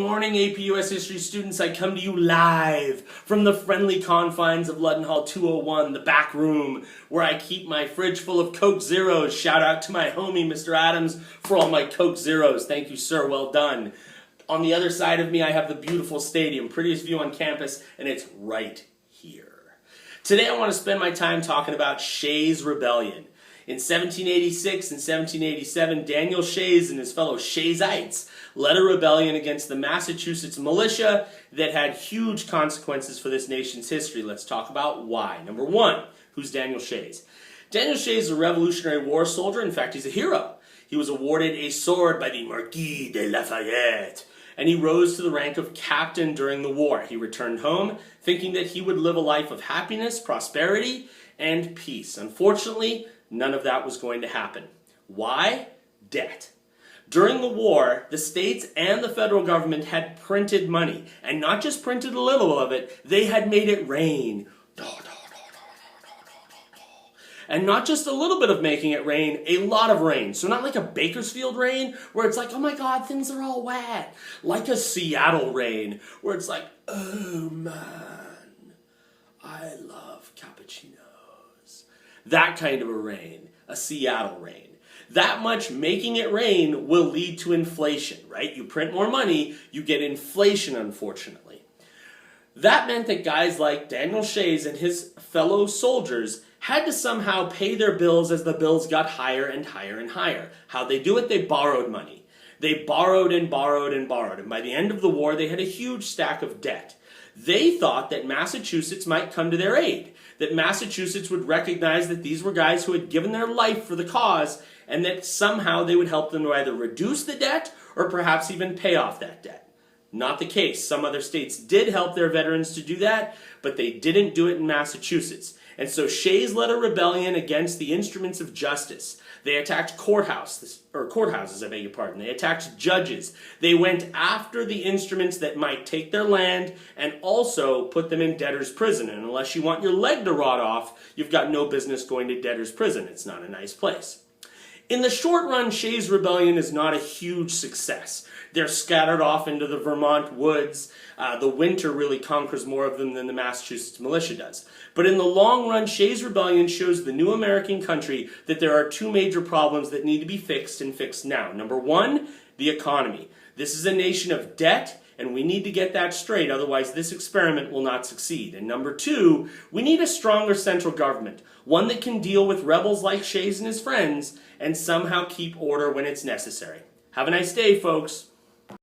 morning, AP US History students. I come to you live from the friendly confines of Ludden Hall 201, the back room, where I keep my fridge full of Coke Zeros. Shout out to my homie, Mr. Adams, for all my Coke Zeros. Thank you, sir. Well done. On the other side of me, I have the beautiful stadium, prettiest view on campus, and it's right here. Today, I want to spend my time talking about Shays' Rebellion. In 1786 and 1787, Daniel Shays and his fellow Shaysites led a rebellion against the Massachusetts militia that had huge consequences for this nation's history. Let's talk about why. Number one, who's Daniel Shays? Daniel Shays is a Revolutionary War soldier. In fact, he's a hero. He was awarded a sword by the Marquis de Lafayette, and he rose to the rank of captain during the war. He returned home thinking that he would live a life of happiness, prosperity, and peace. Unfortunately, none of that was going to happen. Why? Debt. During the war, the states and the federal government had printed money, and not just printed a little of it, they had made it rain. And not just a little bit of making it rain, a lot of rain. So not like a Bakersfield rain, where it's like, oh my God, things are all wet. Like a Seattle rain, where it's like, oh man, I love cappuccinos. That kind of a rain, a Seattle rain. That much making it rain will lead to inflation, right? You print more money, you get inflation, unfortunately. That meant that guys like Daniel Shays and his fellow soldiers had to somehow pay their bills as the bills got higher and higher and higher. How'd they do it? They borrowed money. They borrowed and borrowed and borrowed. And by the end of the war, they had a huge stack of debt. They thought that Massachusetts might come to their aid, that Massachusetts would recognize that these were guys who had given their life for the cause, and that somehow they would help them to either reduce the debt or perhaps even pay off that debt. Not the case. Some other states did help their veterans to do that, but they didn't do it in Massachusetts. And so Shays led a rebellion against the instruments of justice. They attacked courthouses, I beg your pardon. They attacked judges. They went after the instruments that might take their land and also put them in debtor's prison. And unless you want your leg to rot off, you've got no business going to debtor's prison. It's not a nice place. In the short run, Shays' Rebellion is not a huge success. They're scattered off into the Vermont woods. The winter really conquers more of them than the Massachusetts militia does. But in the long run, Shays' Rebellion shows the new American country that there are two major problems that need to be fixed and fixed now. Number one, the economy. This is a nation of debt, and we need to get that straight, otherwise this experiment will not succeed. And number two, we need a stronger central government, one that can deal with rebels like Shays and his friends and somehow keep order when it's necessary. Have a nice day, folks.